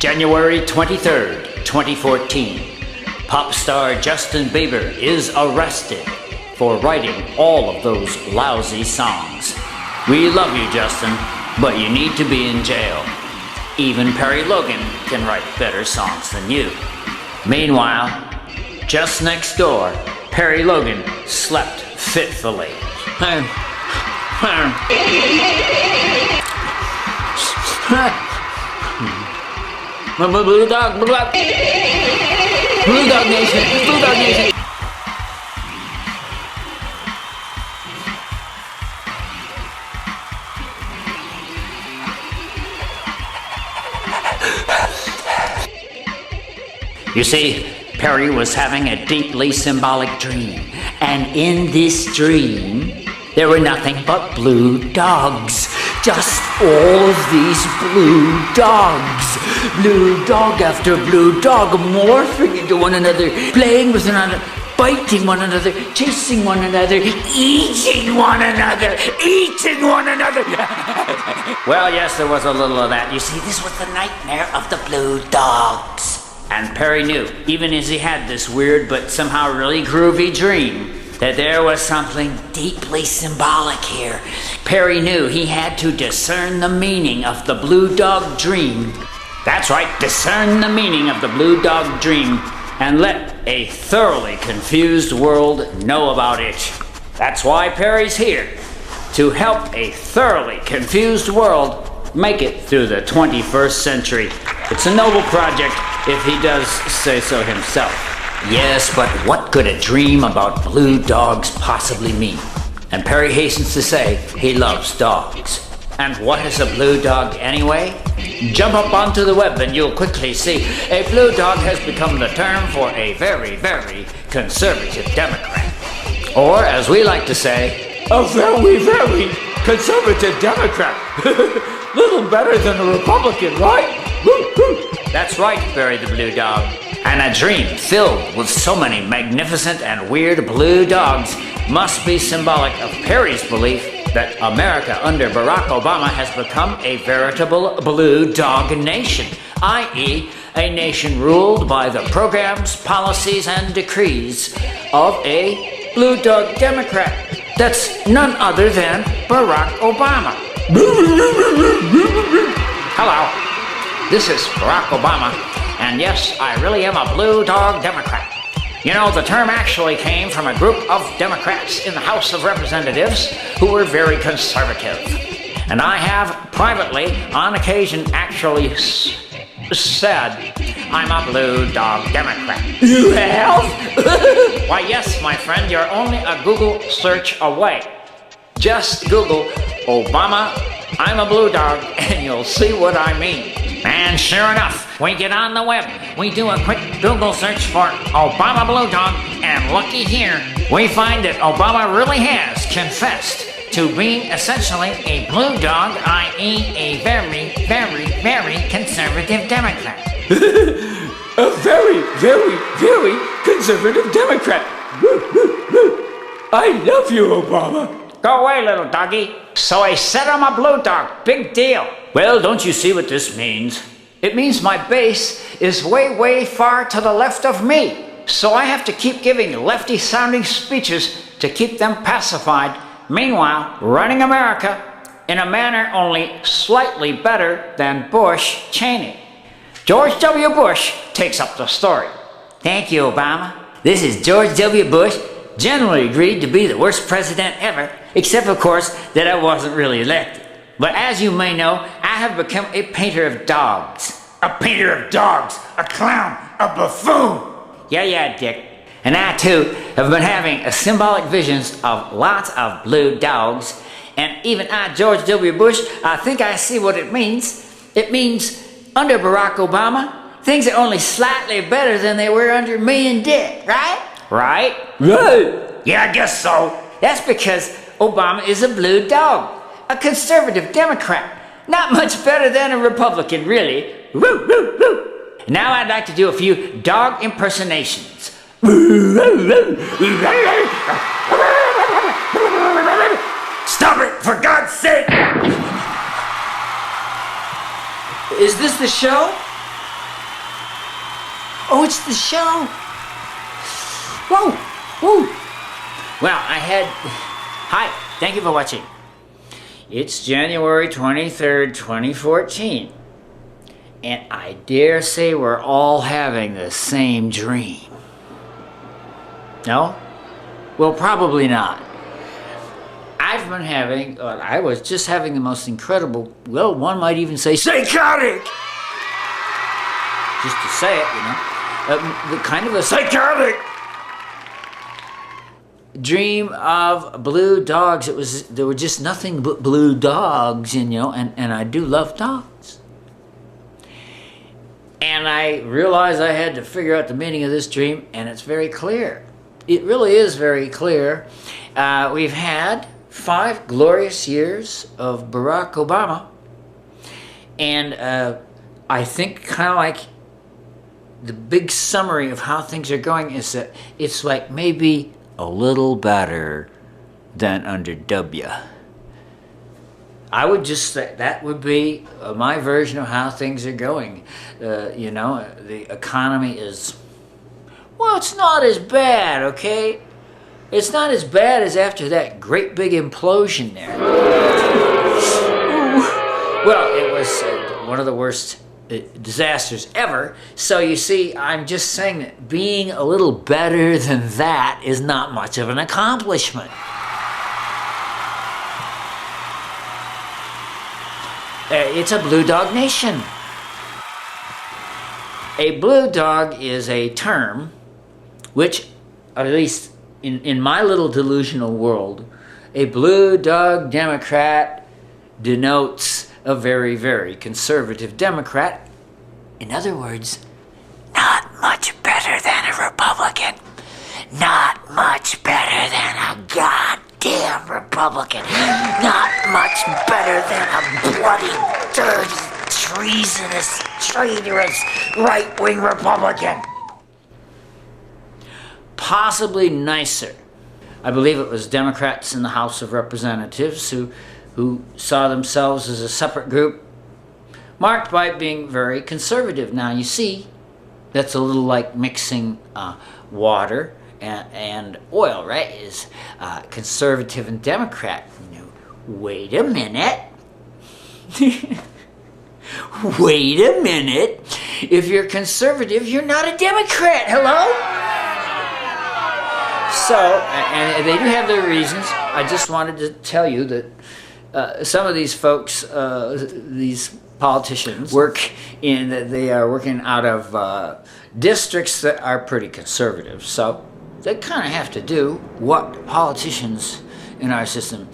January 23rd, 2014. Pop star Justin Bieber is arrested for writing all of those lousy songs. We love you, Justin, but you need to be in jail. Even Perry Logan can write better songs than you. Meanwhile, just next door, Perry Logan slept fitfully. Blue Dog Nation, Blue Dog Nation. You see, Perry was having a deeply symbolic dream, and in this dream, there were nothing but blue dogs. Just all of these blue dogs. Blue dog after blue dog morphing into one another, playing with one another, biting one another, chasing one another, eating one another, eating one another. Well, yes, there was a little of that. You see, this was the nightmare of the blue dogs. And Perry knew, even as he had this weird but somehow really groovy dream, that there was something deeply symbolic here. Perry knew he had to discern the meaning of the blue dog dream. That's right, discern the meaning of the blue dog dream and let a thoroughly confused world know about it. That's why Perry's here, to help a thoroughly confused world make it through the 21st century. It's a noble project, if he does say so himself. Yes, but what could a dream about blue dogs possibly mean? And Perry hastens to say he loves dogs. And what is a blue dog anyway? Jump up onto the web and you'll quickly see a blue dog has become the term for a very, very conservative Democrat. Or, as we like to say, a very, very conservative Democrat. Little better than a Republican, right? That's right, Perry the Blue Dog. And a dream filled with so many magnificent and weird blue dogs must be symbolic of Perry's belief that America under Barack Obama has become a veritable blue dog nation, i.e., a nation ruled by the programs, policies, and decrees of a blue dog Democrat. That's none other than Barack Obama. Hello, this is Barack Obama. And yes, I really am a blue dog Democrat. You know, the term actually came from a group of Democrats in the House of Representatives who were very conservative. And I have privately, on occasion, actually said, I'm a blue dog Democrat. You have? Why, yes, my friend, you're only a Google search away. Just Google Obama, I'm a blue dog, and you'll see what I mean. And sure enough, we get on the web, we do a quick Google search for Obama Blue Dog, and looky here, we find that Obama really has confessed to being essentially a blue dog, i.e. a very, very, very conservative Democrat. A very, very, very conservative Democrat. I love you, Obama. Go away, little doggy. So I said I'm a blue dog. Big deal. Well, don't you see what this means? It means my base is way, way far to the left of me. So I have to keep giving lefty-sounding speeches to keep them pacified. Meanwhile, running America in a manner only slightly better than Bush Cheney. George W. Bush takes up the story. Thank you, Obama. This is George W. Bush, generally agreed to be the worst president ever, except, of course, that I wasn't really elected. But as you may know, I have become a painter of dogs. A painter of dogs, a clown, a buffoon. Yeah, Dick. And I, too, have been having symbolic visions of lots of blue dogs. And even I, George W. Bush, I think I see what it means. It means, under Barack Obama, things are only slightly better than they were under me and Dick, right? Right? Yeah, I guess so. That's because Obama is a blue dog. A conservative Democrat. Not much better than a Republican, really. Woo, woo, woo. Now I'd like to do a few dog impersonations. Stop it, for God's sake! Is this the show? Oh, it's the show. Whoa, whoa. Well, hi, thank you for watching. It's January 23rd, 2014. And I dare say we're all having the same dream. No? Well, probably not. I was just having the most incredible, well, one might even say psychotic! Just to say it, the kind of a psychotic dream of blue dogs. There were just nothing but blue dogs, and I do love dogs. And I realized I had to figure out the meaning of this dream, and it's very clear. It really is very clear. We've had 5 glorious years of Barack Obama, and I think kind of like the big summary of how things are going is that it's like maybe a little better than under W. I would just say that would be my version of how things are going. The economy is, well, it's not as bad, okay? It's not as bad as after that great big implosion there. Well, it was one of the worst disasters ever. So you see, I'm just saying that being a little better than that is not much of an accomplishment. It's a blue dog nation. A blue dog is a term which, at least in my little delusional world, a blue dog Democrat denotes a very, very conservative Democrat. In other words, not much better than a Republican. Not much better than a goddamn Republican. Not much better than a bloody, dirty, treasonous, traitorous, right-wing Republican. Possibly nicer. I believe it was Democrats in the House of Representatives who saw themselves as a separate group, marked by being very conservative. Now, you see, that's a little like mixing water and oil, right? Is conservative and Democrat. Wait a minute. Wait a minute. If you're conservative, you're not a Democrat. Hello? So, and they do have their reasons. I just wanted to tell you that some of these folks, these politicians, they are working out of districts that are pretty conservative. So they kind of have to do what politicians in our system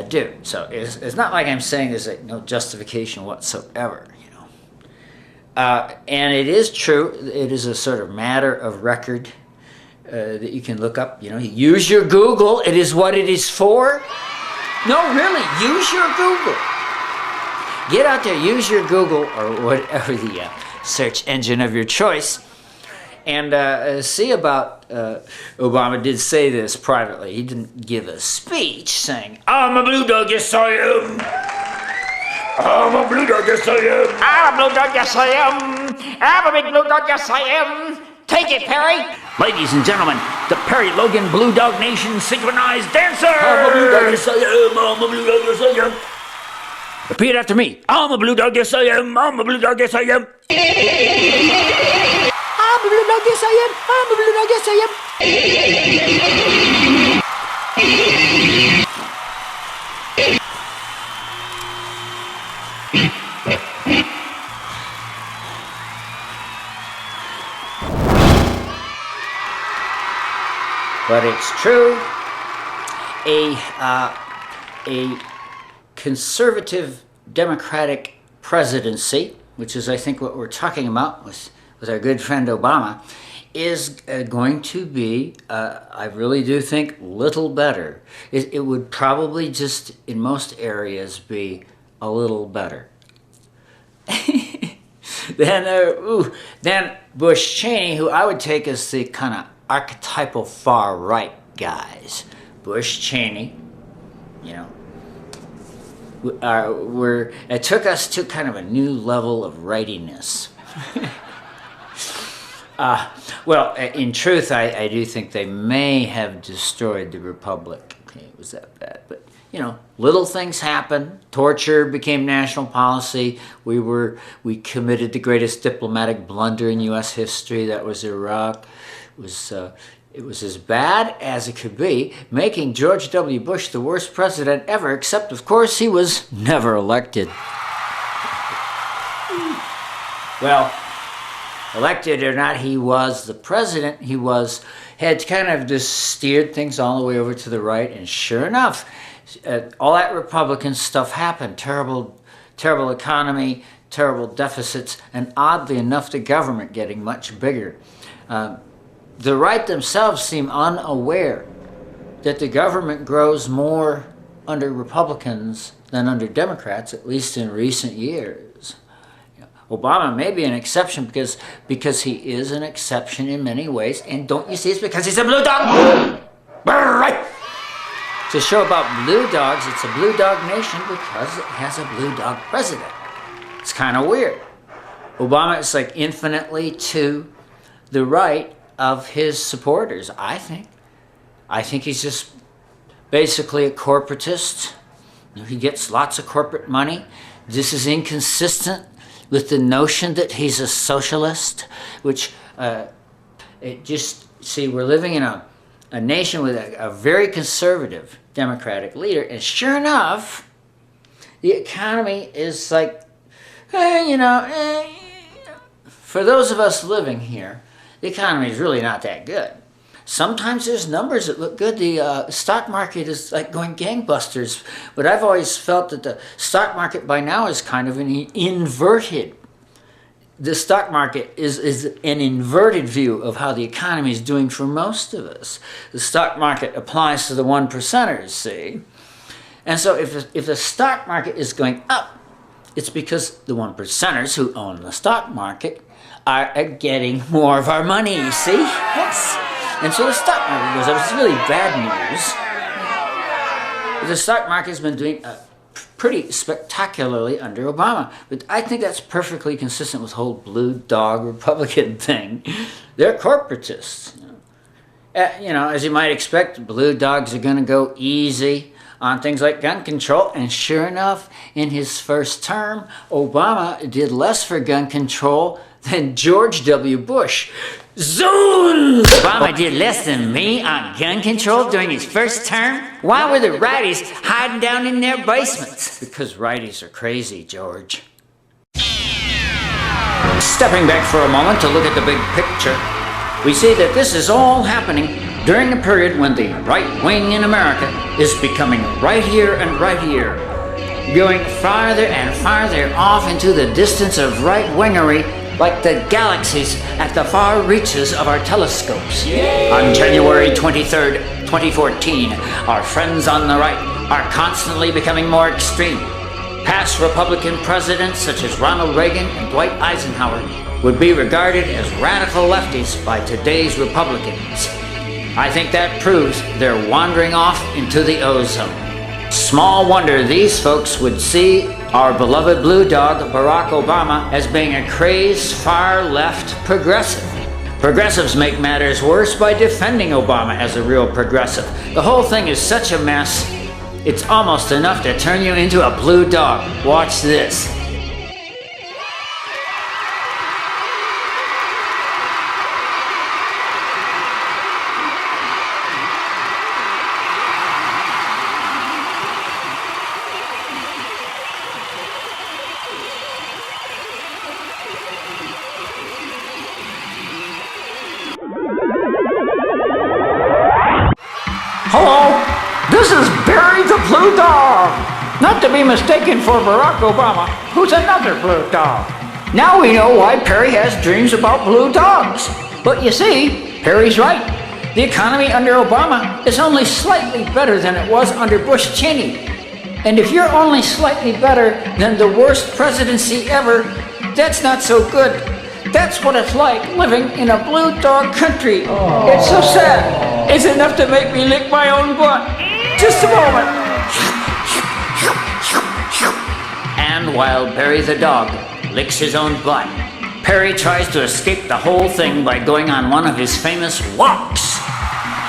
do. So it's not like I'm saying there's no justification whatsoever, and it is true. It is a sort of matter of record that you can look up. Use your Google. It is what it is for. No, really, use your Google. Get out there, use your Google or whatever the search engine of your choice, and see about. Obama did say this privately. He didn't give a speech saying, "I'm a blue dog, yes I am. I'm a blue dog, yes I am. I'm a blue dog, yes I am. I'm a big blue dog, yes I am. Take it, Perry." Ladies and gentlemen, the Perry Logan Blue Dog Nation synchronized dancer. I'm a blue dog, yes I am. I'm a blue dog, yes I am. Repeat after me. I'm a blue dog, yes I am. I'm a blue dog, yes I am. I'm a blue dog, yes I am. I'm a blue dog, yes I am. But it's true. A conservative Democratic presidency, which is, I think, what we're talking about with our good friend Obama, is going to be, I really do think, little better. It would probably just, in most areas, be a little better. Then Bush Cheney, who I would take as the kind of archetypal far-right guys. Bush Cheney, it took us to kind of a new level of rightiness. Well, in truth, I do think they may have destroyed the republic. Okay, it was that bad. But, little things happen. Torture became national policy. We committed the greatest diplomatic blunder in U.S. history. That was Iraq. It was as bad as it could be, making George W. Bush the worst president ever, except, of course, he was never elected. Well, elected or not, he was the president. He had kind of just steered things all the way over to the right, and sure enough, all that Republican stuff happened. Terrible economy, terrible deficits, and oddly enough, the government getting much bigger. The right themselves seem unaware that the government grows more under Republicans than under Democrats, at least in recent years. Obama may be an exception because he is an exception in many ways, and don't you see it's because he's a blue dog? Right. To show about blue dogs, it's a blue dog nation because it has a blue dog president. It's kind of weird. Obama is like infinitely to the right of his supporters, I think. I think he's just basically a corporatist. He gets lots of corporate money. This is inconsistent with the notion that he's a socialist, which we're living in a nation with a very conservative Democratic leader, and sure enough, the economy is like, for those of us living here, the economy is really not that good. Sometimes there's numbers that look good. The stock market is like going gangbusters, but I've always felt that the stock market by now is kind of inverted. The stock market is an inverted view of how the economy is doing for most of us. The stock market applies to the 1%ers, see? And so if the stock market is going up, it's because the 1%ers who own the stock market are getting more of our money, you see? Yes. And so the stock market goes up. It's really bad news. The stock market has been doing pretty spectacularly under Obama. But I think that's perfectly consistent with the whole blue dog Republican thing. They're corporatists. As you might expect, blue dogs are going to go easy on things like gun control. And sure enough, in his first term, Obama did less for gun control than George W. Bush. Zoom! Obama did less than me on gun control during his first term? Why were the righties hiding down in their basements? Because righties are crazy, George. Stepping back for a moment to look at the big picture, we see that this is all happening during the period when the right wing in America is becoming rightier and rightier, going farther and farther off into the distance of right-wingery, like the galaxies at the far reaches of our telescopes. Yay! On January 23rd, 2014, our friends on the right are constantly becoming more extreme. Past Republican presidents such as Ronald Reagan and Dwight Eisenhower would be regarded as radical lefties by today's Republicans. I think that proves they're wandering off into the ozone. Small wonder these folks would see our beloved blue dog, Barack Obama, as being a crazed far-left progressive. Progressives make matters worse by defending Obama as a real progressive. The whole thing is such a mess, it's almost enough to turn you into a blue dog. Watch this. Hello, this is Barry the Blue Dog. Not to be mistaken for Barack Obama, who's another blue dog. Now we know why Perry has dreams about blue dogs. But you see, Perry's right. The economy under Obama is only slightly better than it was under Bush Cheney. And if you're only slightly better than the worst presidency ever, that's not so good. That's what it's like living in a blue dog country. Aww. It's so sad. It's enough to make me lick my own butt. Just a moment. And while Barry the dog licks his own butt, Perry tries to escape the whole thing by going on one of his famous walks.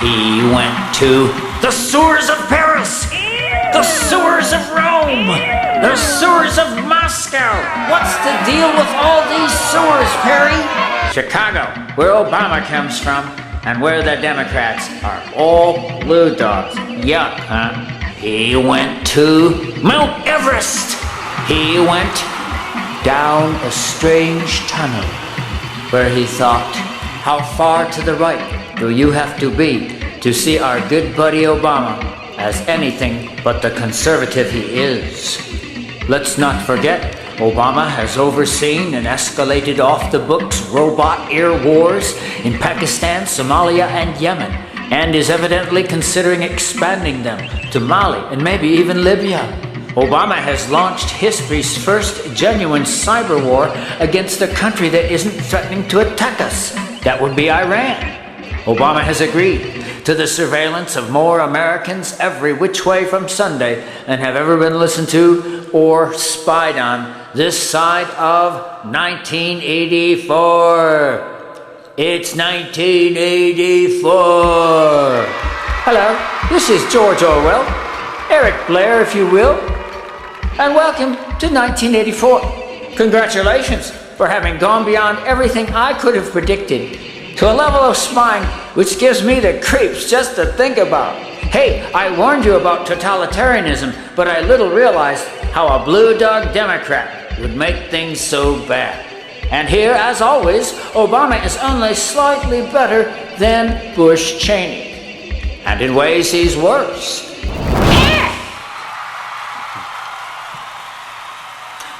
He went to the sewers of Paris, the sewers of Rome, the sewers of Moscow. What's the deal with all these sewers, Perry? Chicago, where Obama comes from, and where the Democrats are all blue dogs. Yuck, huh? He went to Mount Everest. He went down a strange tunnel where he thought, how far to the right do you have to be to see our good buddy Obama as anything but the conservative he is? Let's not forget, Obama has overseen and escalated off-the-books robot air wars in Pakistan, Somalia, and Yemen, and is evidently considering expanding them to Mali and maybe even Libya. Obama has launched history's first genuine cyber war against a country that isn't threatening to attack us. That would be Iran. Obama has agreed to the surveillance of more Americans every which way from Sunday than have ever been listened to or spied on this side of 1984. It's 1984. Hello, this is George Orwell, Eric Blair, if you will, and welcome to 1984. Congratulations for having gone beyond everything I could have predicted to a level of spying which gives me the creeps just to think about. Hey, I warned you about totalitarianism, but I little realized how a blue dog Democrat would make things so bad. And here, as always, Obama is only slightly better than Bush Cheney. And in ways, he's worse.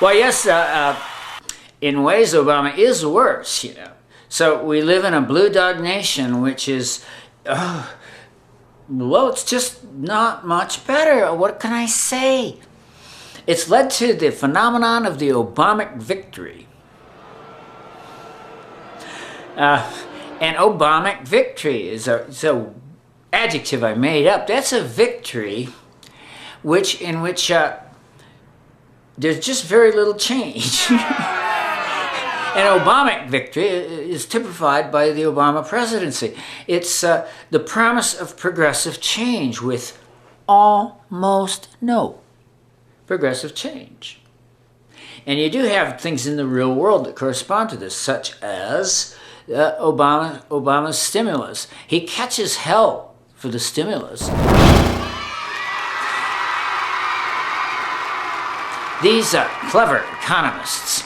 Well, yes, in ways, Obama is worse, you know. So we live in a blue dog nation, which is, well, it's just not much better. What can I say? It's led to the phenomenon of the Obamic victory. An Obamic victory is a adjective I made up. That's a victory in which there's just very little change. An Obamic victory is typified by the Obama presidency. It's the promise of progressive change with almost no progressive change. And you do have things in the real world that correspond to this, such as Obama's stimulus. He catches hell for the stimulus. These clever economists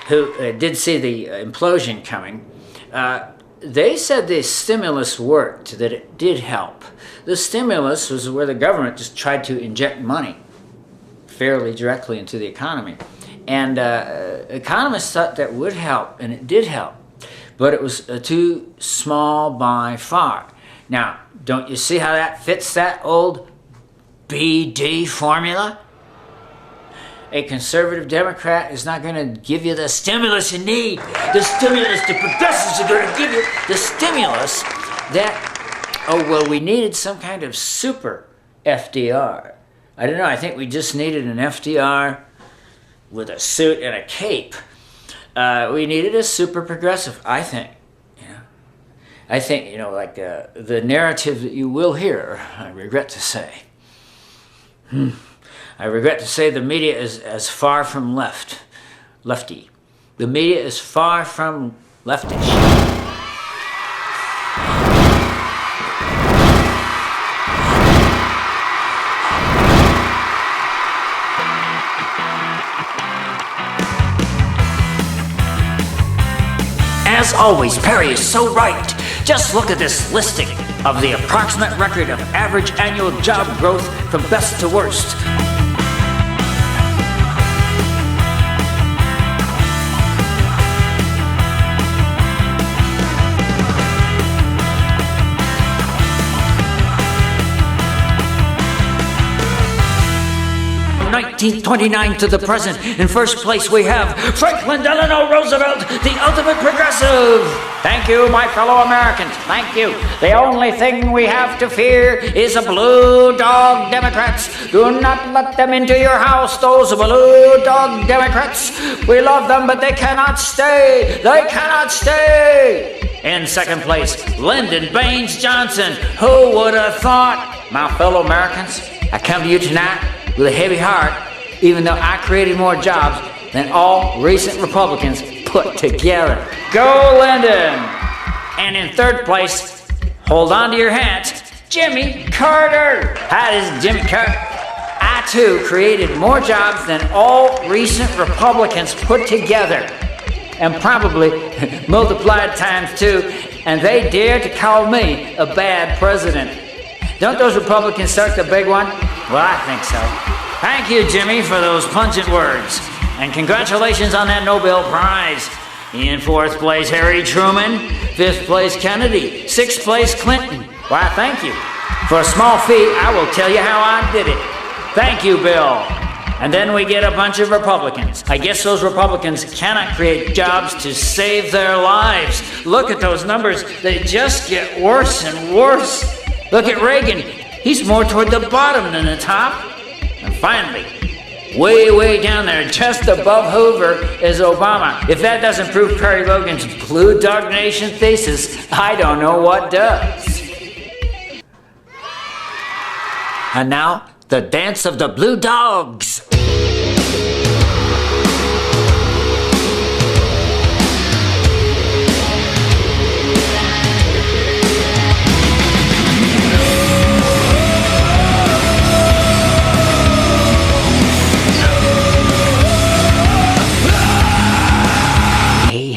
who did see the implosion coming, they said the stimulus worked, that it did help. The stimulus was where the government just tried to inject money fairly directly into the economy. And economists thought that would help, and it did help. But it was too small by far. Now, don't you see how that fits that old BD formula? A conservative Democrat is not going to give you the stimulus you need. The stimulus the progressives are going to give you. The stimulus that, oh, well, we needed some kind of super FDR. I don't know, I think we just needed an FDR with a suit and a cape. We needed a super progressive, I think. I think, like the narrative that you will hear, I regret to say. I regret to say the media is as far from lefty. The media is far from leftish. As always, Perry is so right. Just look at this listing of the approximate record of average annual job growth from best to worst. 1929 to the present. In first place, we have Franklin Delano Roosevelt, the ultimate progressive. Thank you, my fellow Americans. Thank you. The only thing we have to fear is a blue dog Democrats. Do not let them into your house, those blue dog Democrats. We love them, but they cannot stay. They cannot stay. In second place, Lyndon Baines Johnson. Who would have thought? My fellow Americans, I come to you tonight with a heavy heart, even though I created more jobs than all recent Republicans put together. Go, Lyndon! And in third place, hold on to your hats, Jimmy Carter. That is Jimmy Carter. I too created more jobs than all recent Republicans put together, and probably multiplied times two, and they dare to call me a bad president. Don't those Republicans start the big one? Well, I think so. Thank you, Jimmy, for those pungent words. And congratulations on that Nobel Prize. In fourth place, Harry Truman. Fifth place, Kennedy. Sixth place, Clinton. Why, thank you. For a small fee, I will tell you how I did it. Thank you, Bill. And then we get a bunch of Republicans. I guess those Republicans cannot create jobs to save their lives. Look at those numbers. They just get worse and worse. Look at Reagan. He's more toward the bottom than the top. And finally, way down there, just above Hoover, is Obama. If that doesn't prove Perry Logan's Blue Dog Nation thesis, I don't know what does. And now, the dance of the Blue Dogs.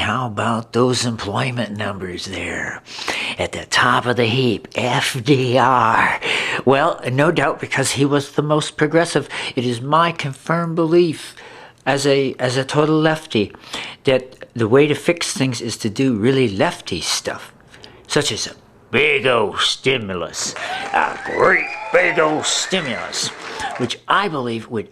How about those employment numbers there? At the top of the heap, FDR. Well, no doubt because he was the most progressive. It is my confirmed belief as a total lefty that the way to fix things is to do really lefty stuff, such as a big old stimulus, a great big old stimulus, which I believe would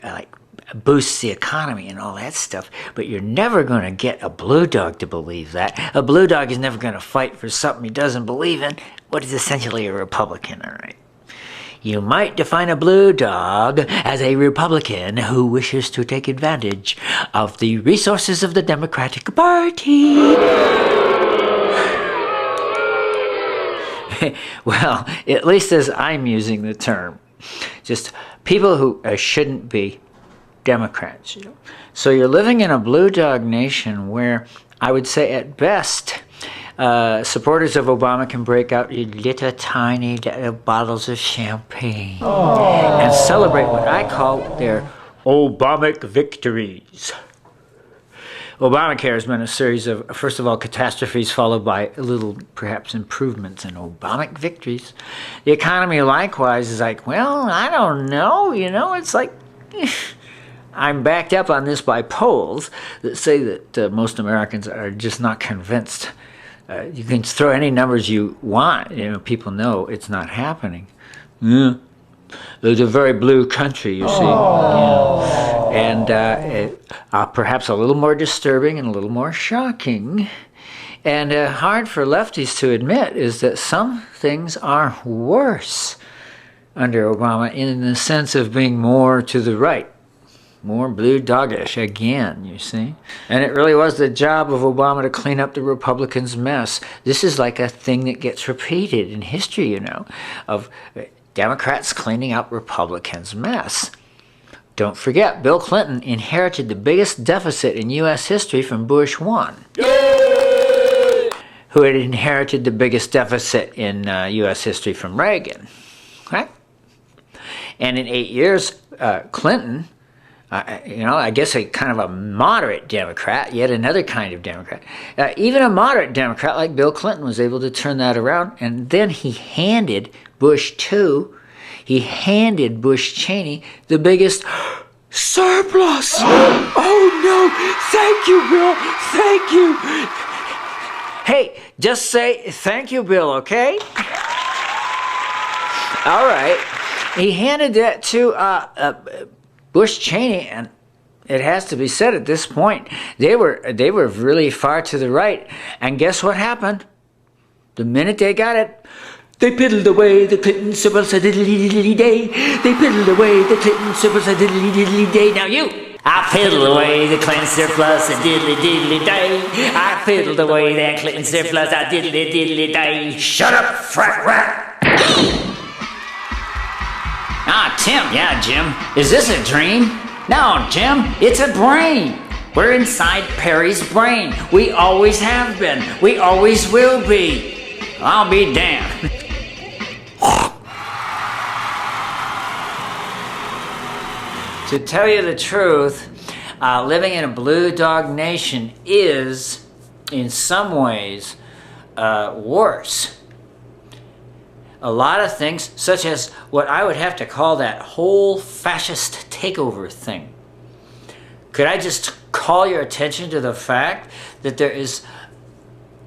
boosts the economy and all that stuff, but you're never going to get a blue dog to believe that. A blue dog is never going to fight for something he doesn't believe in, what is essentially a Republican, all right? You might define a blue dog as a Republican who wishes to take advantage of the resources of the Democratic Party. Well, at least as I'm using the term. Just people who shouldn't be Democrats. So you're living in a blue dog nation where I would say at best supporters of Obama can break out little tiny bottles of champagne and celebrate what I call their Obamic victories. Obamacare has been a series of, first of all, catastrophes followed by little, perhaps, improvements and Obamic victories. The economy likewise is like, well, I don't know, it's like... I'm backed up on this by polls that say that most Americans are just not convinced. You can throw any numbers you want. People know it's not happening. Yeah. It's a very blue country, you see. Yeah. And perhaps a little more disturbing and a little more shocking. And hard for lefties to admit is that some things are worse under Obama in the sense of being more to the right. More blue doggish again, you see. And it really was the job of Obama to clean up the Republicans' mess. This is like a thing that gets repeated in history, of Democrats cleaning up Republicans' mess. Don't forget, Bill Clinton inherited the biggest deficit in U.S. history from Bush 1, who had inherited the biggest deficit in U.S. history from Reagan. Right? And in 8 years, Clinton... I guess a kind of a moderate Democrat, yet another kind of Democrat. Even a moderate Democrat like Bill Clinton was able to turn that around, and then he handed Bush 2, he handed Bush Cheney the biggest surplus. Oh no, thank you, Bill, thank you. Hey, just say thank you, Bill, okay? All right. He handed that to Bush Cheney, and it has to be said at this point, they were really far to the right. And guess what happened? The minute they got it, they piddled away the Clinton surplus a diddly diddly day. They piddled away the Clinton surplus a diddly diddly day. Now you! I fiddled away the Clinton surplus a diddly diddly day. I fiddled away that Clinton surplus a diddly diddly day. Shut up, frat rat! Ah, Tim, yeah, Jim. Is this a dream? No, Jim, it's a brain. We're inside Perry's brain. We always have been. We always will be. I'll be damned. To tell you the truth, living in a blue dog nation is, in some ways, worse. A lot of things, such as what I would have to call that whole fascist takeover thing. Could I just call your attention to the fact that there is,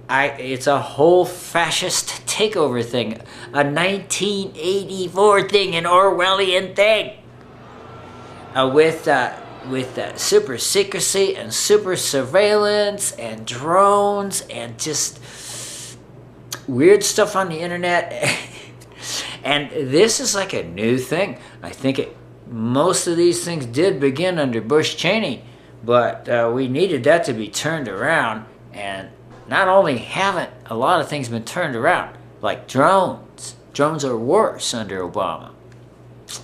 it's a whole fascist takeover thing, a 1984 thing, an Orwellian thing, with super secrecy and super surveillance and drones and just weird stuff on the internet. And this is like a new thing. I think most of these things did begin under Bush Cheney, but we needed that to be turned around. And not only haven't a lot of things been turned around, like drones. Drones are worse under Obama.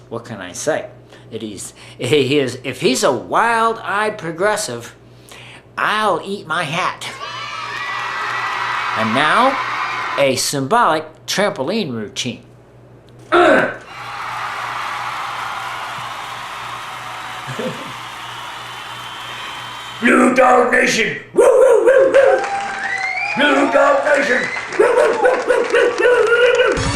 What can I say? If he's a wild-eyed progressive, I'll eat my hat. And now, a symbolic trampoline routine. Blue Dog Nation! Woo, woo, woo, woo! Blue Dog Nation! Woo, woo, woo, woo, woo, woo, woo, woo!